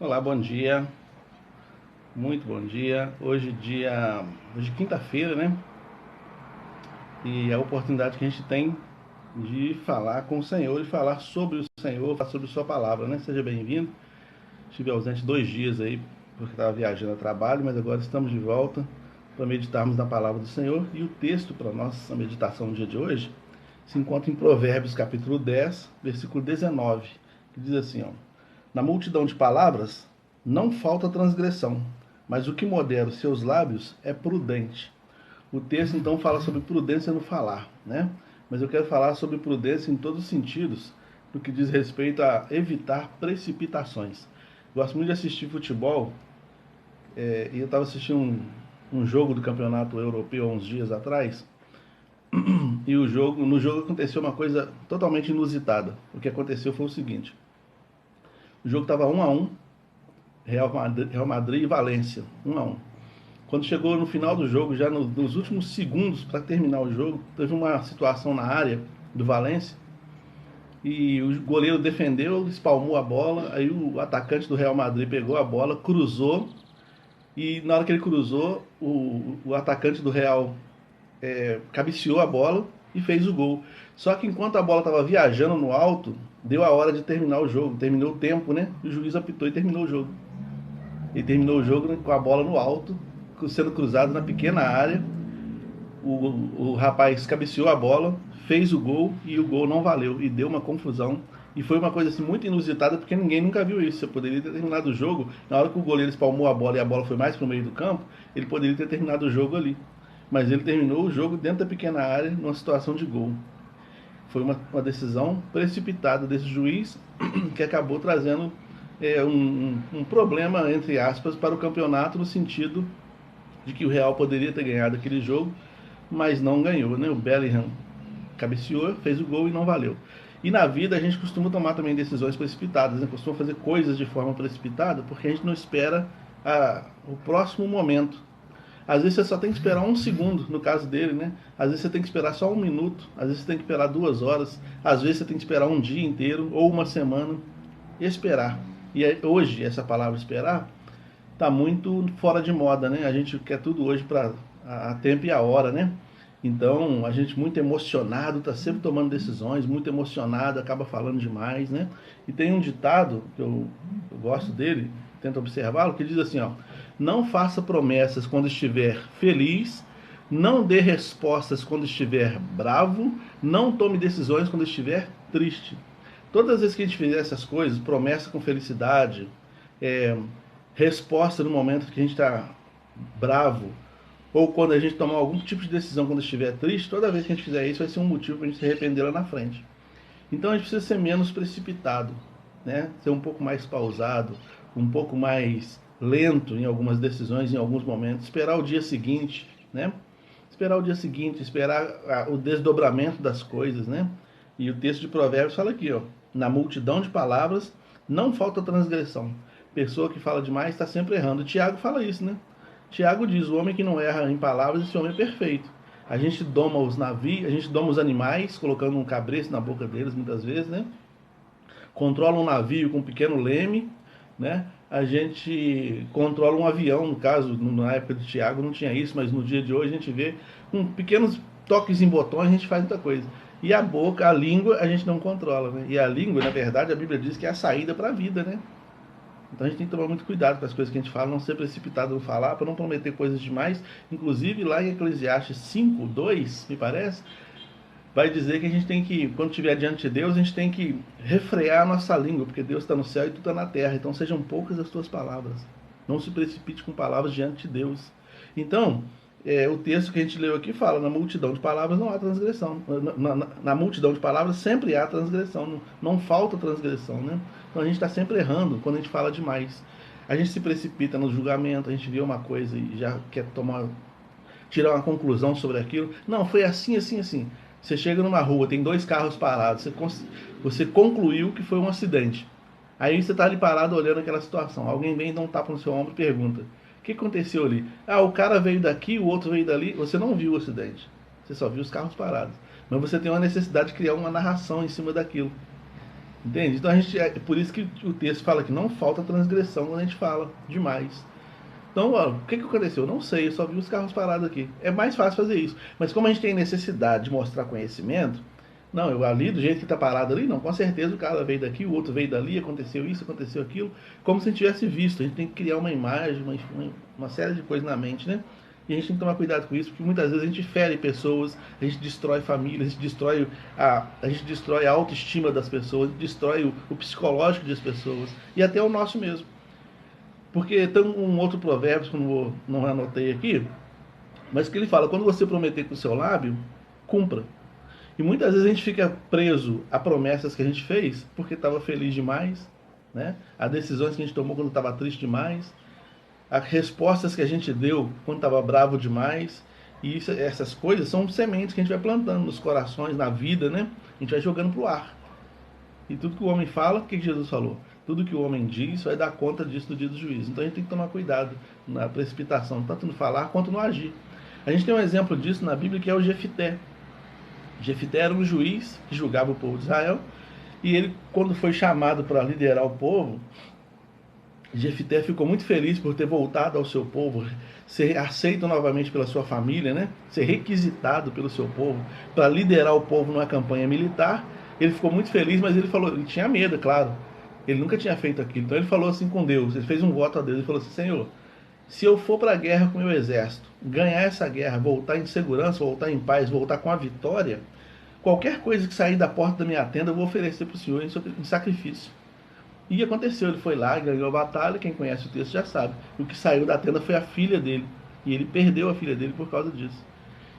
Olá, bom dia, muito bom dia. Hoje quinta-feira, né? E é a oportunidade que a gente tem de falar com o Senhor, de falar sobre o Senhor, falar sobre sua palavra, né? Seja bem-vindo. Estive ausente 2 dias aí, porque estava viajando a trabalho, mas agora estamos de volta para meditarmos na palavra do Senhor. E o texto para a nossa meditação no dia de hoje se encontra em Provérbios capítulo 10, versículo 19, que diz assim, ó: na multidão de palavras não falta transgressão, mas o que modera os seus lábios é prudente. O texto então fala sobre prudência no falar, né? Mas eu quero falar sobre prudência em todos os sentidos, no que diz respeito a evitar precipitações. Gosto muito de assistir futebol, e eu estava assistindo um jogo do campeonato europeu há uns dias atrás, e no jogo aconteceu uma coisa totalmente inusitada. O que aconteceu foi o seguinte: o jogo estava 1-1, Real Madrid e Valência, 1-1. Quando chegou no final do jogo, já nos últimos segundos para terminar o jogo, teve uma situação na área do Valência e o goleiro defendeu, espalmou a bola, aí o atacante do Real Madrid pegou a bola, cruzou, e na hora que ele cruzou, o atacante do Real cabeceou a bola e fez o gol. Só que enquanto a bola estava viajando no alto, deu a hora de terminar o jogo, terminou o tempo, né? O juiz apitou e terminou o jogo. Ele terminou o jogo com a bola no alto, sendo cruzado na pequena área. O rapaz cabeceou a bola, fez o gol e o gol não valeu e deu uma confusão. E foi uma coisa assim muito inusitada porque ninguém nunca viu isso. Você poderia ter terminado o jogo, na hora que o goleiro espalmou a bola e a bola foi mais para o meio do campo, ele poderia ter terminado o jogo ali. Mas ele terminou o jogo dentro da pequena área, numa situação de gol. Foi uma decisão precipitada desse juiz que acabou trazendo um problema, entre aspas, para o campeonato, no sentido de que o Real poderia ter ganhado aquele jogo, mas não ganhou, né? O Bellingham cabeceou, fez o gol e não valeu. E na vida a gente costuma tomar também decisões precipitadas, né? Costuma fazer coisas de forma precipitada porque a gente não espera o próximo momento. Às vezes você só tem que esperar um segundo, no caso dele, né? Às vezes você tem que esperar só um minuto, às vezes você tem que esperar 2 horas, às vezes você tem que esperar um dia inteiro ou uma semana e esperar. E hoje essa palavra esperar está muito fora de moda, né? A gente quer tudo hoje para a tempo e a hora, né? Então, a gente muito emocionado, está sempre tomando decisões, muito emocionado, acaba falando demais, né? E tem um ditado, que eu gosto dele, tento observá-lo, que diz assim, ó: não faça promessas quando estiver feliz, não dê respostas quando estiver bravo, não tome decisões quando estiver triste. Todas as vezes que a gente fizer essas coisas, promessa com felicidade, é, resposta no momento que a gente está bravo, ou quando a gente tomar algum tipo de decisão quando estiver triste, toda vez que a gente fizer isso vai ser um motivo para a gente se arrepender lá na frente. Então a gente precisa ser menos precipitado, né? Ser um pouco mais pausado, um pouco mais lento em algumas decisões, em alguns momentos, esperar o dia seguinte, né? Esperar o dia seguinte, esperar o desdobramento das coisas, né? E o texto de Provérbios fala aqui, ó: na multidão de palavras não falta transgressão. Pessoa que fala demais está sempre errando. Tiago fala isso, né? Tiago diz: o homem que não erra em palavras, esse homem é perfeito. A gente doma os navios, a gente doma os animais, colocando um cabresto na boca deles muitas vezes, né? Controla um navio com um pequeno leme, né? A gente controla um avião, no caso, na época de Tiago não tinha isso, mas no dia de hoje a gente vê com pequenos toques em botões a gente faz muita coisa. E a boca, a língua, a gente não controla, né? E a língua, na verdade, a Bíblia diz que é a saída para a vida, né? Então a gente tem que tomar muito cuidado com as coisas que a gente fala, não ser precipitado no falar, para não prometer coisas demais. Inclusive, lá em Eclesiastes 5:2, me parece, vai dizer que a gente tem que, quando estiver diante de Deus, a gente tem que refrear a nossa língua, porque Deus está no céu e tu está na terra. Então sejam poucas as tuas palavras. Não se precipite com palavras diante de Deus. Então, o texto que a gente leu aqui fala: na multidão de palavras não há transgressão. Na multidão de palavras sempre há transgressão. Não falta transgressão, né? Então a gente está sempre errando quando a gente fala demais. A gente se precipita no julgamento, a gente vê uma coisa e já quer tirar uma conclusão sobre aquilo. Não, foi assim, assim, assim. Você chega numa rua, tem 2 carros parados, você concluiu que foi um acidente. Aí você está ali parado olhando aquela situação. Alguém vem, dá um tapa no seu ombro e pergunta: o que aconteceu ali? Ah, o cara veio daqui, o outro veio dali. Você não viu o acidente. Você só viu os carros parados. Mas você tem uma necessidade de criar uma narração em cima daquilo. Entende? Então é por isso que o texto fala que não falta transgressão quando a gente fala demais. Então, ó, o que aconteceu? Eu não sei, eu só vi os carros parados aqui. É mais fácil fazer isso. Mas como a gente tem necessidade de mostrar conhecimento, não, eu ali, do jeito que está parado ali, não, com certeza o cara veio daqui, o outro veio dali, aconteceu isso, aconteceu aquilo, como se a gente tivesse visto. A gente tem que criar uma imagem, uma série de coisas na mente, né? E a gente tem que tomar cuidado com isso, porque muitas vezes a gente fere pessoas, a gente destrói famílias, a gente destrói a autoestima das pessoas, destrói o psicológico das pessoas e até o nosso mesmo. Porque tem um outro provérbio que eu não anotei aqui, mas que ele fala: quando você prometer com o seu lábio, cumpra. E muitas vezes a gente fica preso a promessas que a gente fez porque estava feliz demais, né? A decisões que a gente tomou quando estava triste demais, as respostas que a gente deu quando estava bravo demais. E essas coisas são sementes que a gente vai plantando nos corações, na vida, né? A gente vai jogando para o ar. E tudo que o homem fala, o que Jesus falou? Tudo que o homem diz vai dar conta disso no dia do juízo. Então a gente tem que tomar cuidado na precipitação, tanto no falar quanto no agir. A gente tem um exemplo disso na Bíblia, que é o Jefité. Jefité era um juiz que julgava o povo de Israel, e ele, quando foi chamado para liderar o povo, Jefité ficou muito feliz por ter voltado ao seu povo, ser aceito novamente pela sua família, né? Ser requisitado pelo seu povo para liderar o povo numa campanha militar. Ele ficou muito feliz, mas ele falou, ele tinha medo, claro. Ele nunca tinha feito aquilo. Então ele falou assim com Deus, ele fez um voto a Deus, ele falou assim: Senhor, se eu for para a guerra com o meu exército, ganhar essa guerra, voltar em segurança, voltar em paz, voltar com a vitória, qualquer coisa que sair da porta da minha tenda eu vou oferecer para o Senhor em sacrifício. E aconteceu, ele foi lá, ganhou a batalha, quem conhece o texto já sabe. O que saiu da tenda foi a filha dele. E ele perdeu a filha dele por causa disso.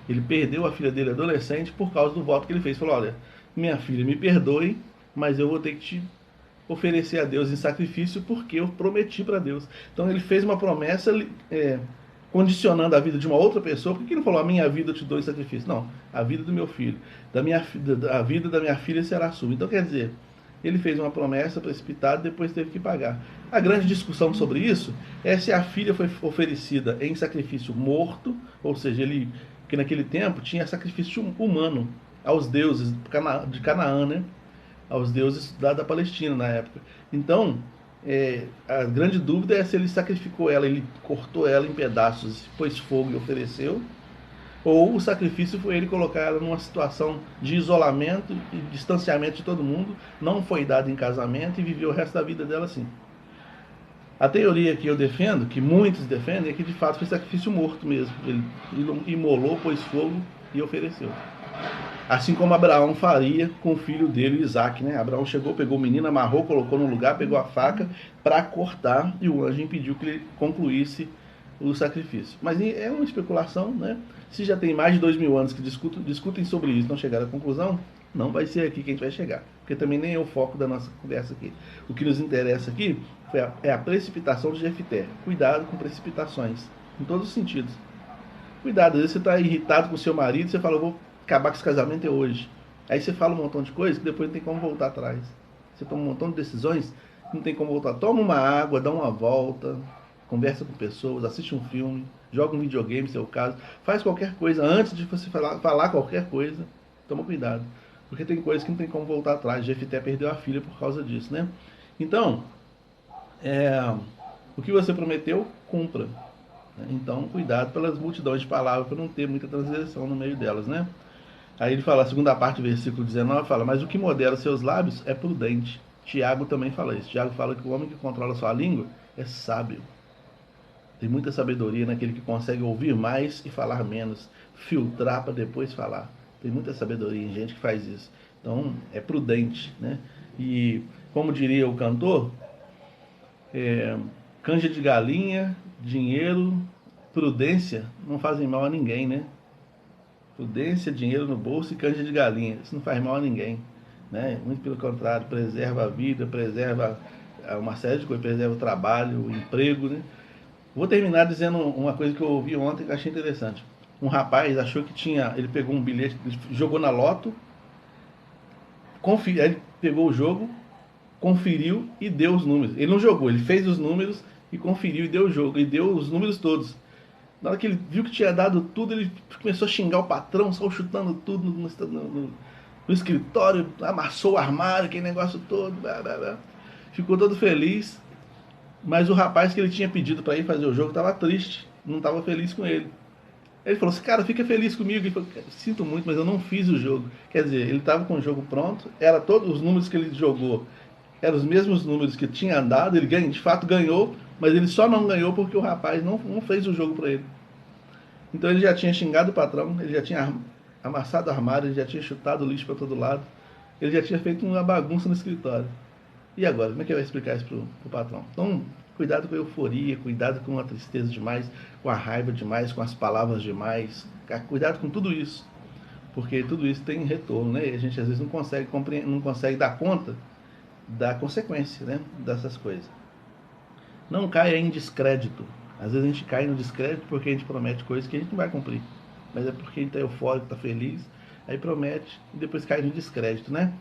Ele perdeu a filha dele adolescente por causa do voto que ele fez. Falou: olha, minha filha, me perdoe, mas eu vou ter que te oferecer a Deus em sacrifício porque eu prometi para Deus. Então ele fez uma promessa condicionando a vida de uma outra pessoa. Por que ele não falou: a minha vida eu te dou em sacrifício? Não, a vida do meu filho, a vida da minha filha será sua. Então quer dizer, ele fez uma promessa precipitada e depois teve que pagar. A grande discussão sobre isso é se a filha foi oferecida em sacrifício morto, ou seja, que naquele tempo tinha sacrifício humano aos deuses de Canaã, né? Aos deuses da Palestina na época. Então, a grande dúvida é se ele sacrificou ela, ele cortou ela em pedaços, pôs fogo e ofereceu, ou o sacrifício foi ele colocar ela numa situação de isolamento e distanciamento de todo mundo, não foi dado em casamento e viveu o resto da vida dela assim. A teoria que eu defendo, que muitos defendem, é que de fato foi sacrifício morto mesmo. Ele imolou, pôs fogo e ofereceu. Assim como Abraão faria com o filho dele, Isaac, né? Abraão chegou, pegou o menino, amarrou, colocou no lugar, pegou a faca para cortar, e o anjo impediu que ele concluísse o sacrifício. Mas é uma especulação, né? Se já tem mais de 2000 anos que discutem sobre isso e não chegaram à conclusão, não vai ser aqui que a gente vai chegar. Porque também nem é o foco da nossa conversa aqui. O que nos interessa aqui é a precipitação de Jefité. Cuidado com precipitações, em todos os sentidos. Cuidado, às vezes você está irritado com o seu marido, você fala: eu vou acabar com esse casamento hoje. Aí você fala um montão de coisas que depois não tem como voltar atrás. Você toma um montão de decisões, não tem como voltar. Toma uma água, dá uma volta, conversa com pessoas, assiste um filme, joga um videogame, se é o caso, faz qualquer coisa antes de você falar qualquer coisa. Toma cuidado, porque tem coisas que não tem como voltar atrás. Jefité perdeu a filha por causa disso, né? Então, o que você prometeu, cumpra. Então, cuidado pelas multidões de palavras, para não ter muita transgressão no meio delas, né? Aí ele fala, a segunda parte do versículo 19, fala: mas o que modera seus lábios é prudente. Tiago também fala isso. Tiago fala que o homem que controla sua língua é sábio. Tem muita sabedoria naquele que consegue ouvir mais e falar menos, filtrar para depois falar. Tem muita sabedoria em gente que faz isso. Então, é prudente, né? E, como diria o cantor, canja de galinha, dinheiro, prudência não fazem mal a ninguém, né? Prudência, dinheiro no bolso e canja de galinha, isso não faz mal a ninguém, né? Muito pelo contrário, preserva a vida, preserva uma série de coisas, preserva o trabalho, o emprego, né? Vou terminar dizendo uma coisa que eu ouvi ontem que eu achei interessante. Um rapaz achou que ele pegou um bilhete, jogou na loto, ele pegou o jogo, conferiu e deu os números. Ele não jogou, ele fez os números e conferiu e deu o jogo, e deu os números todos. Na hora que ele viu que tinha dado tudo, ele começou a xingar o patrão, saiu chutando tudo no no escritório, amassou o armário, aquele negócio todo, blá, blá, blá. Ficou todo feliz, mas o rapaz que ele tinha pedido para ir fazer o jogo estava triste, não estava feliz com ele. Ele falou assim, cara, fica feliz comigo. Ele falou, sinto muito, mas eu não fiz o jogo. Quer dizer, ele estava com o jogo pronto, era todos os números que ele jogou, eram os mesmos números que tinha andado, ele de fato ganhou, mas ele só não ganhou porque o rapaz não fez o jogo para ele. Então ele já tinha xingado o patrão, ele já tinha amassado o armário, ele já tinha chutado o lixo para todo lado, ele já tinha feito uma bagunça no escritório. E agora, como é que ele vai explicar isso pro patrão? Então, cuidado com a euforia, cuidado com a tristeza demais, com a raiva demais, com as palavras demais, cuidado com tudo isso, porque tudo isso tem retorno, né? E a gente às vezes não consegue dar conta da consequência, né? Dessas coisas. Não caia em descrédito. Às vezes a gente cai no descrédito porque a gente promete coisas que a gente não vai cumprir, mas é porque a gente está eufórico, está feliz, aí promete e depois cai no descrédito, né?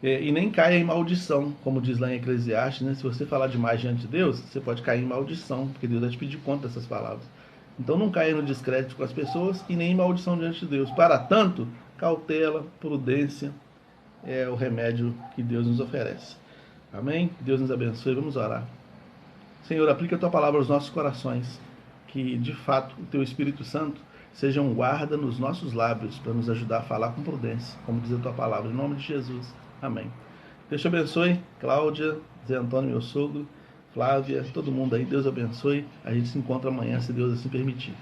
E nem caia em maldição, como diz lá em Eclesiastes, né? Se você falar demais diante de Deus, você pode cair em maldição, porque Deus vai te pedir conta dessas palavras. Então não caia no descrédito com as pessoas e nem em maldição diante de Deus. Para tanto, cautela, prudência é o remédio que Deus nos oferece. Amém? Deus nos abençoe. Vamos orar. Senhor, aplica a tua palavra aos nossos corações, que de fato o teu Espírito Santo seja um guarda nos nossos lábios para nos ajudar a falar com prudência, como diz a tua palavra, em nome de Jesus. Amém. Deus te abençoe, Cláudia, Zé Antônio, meu sogro, Flávia, todo mundo aí, Deus abençoe. A gente se encontra amanhã, se Deus assim permitir.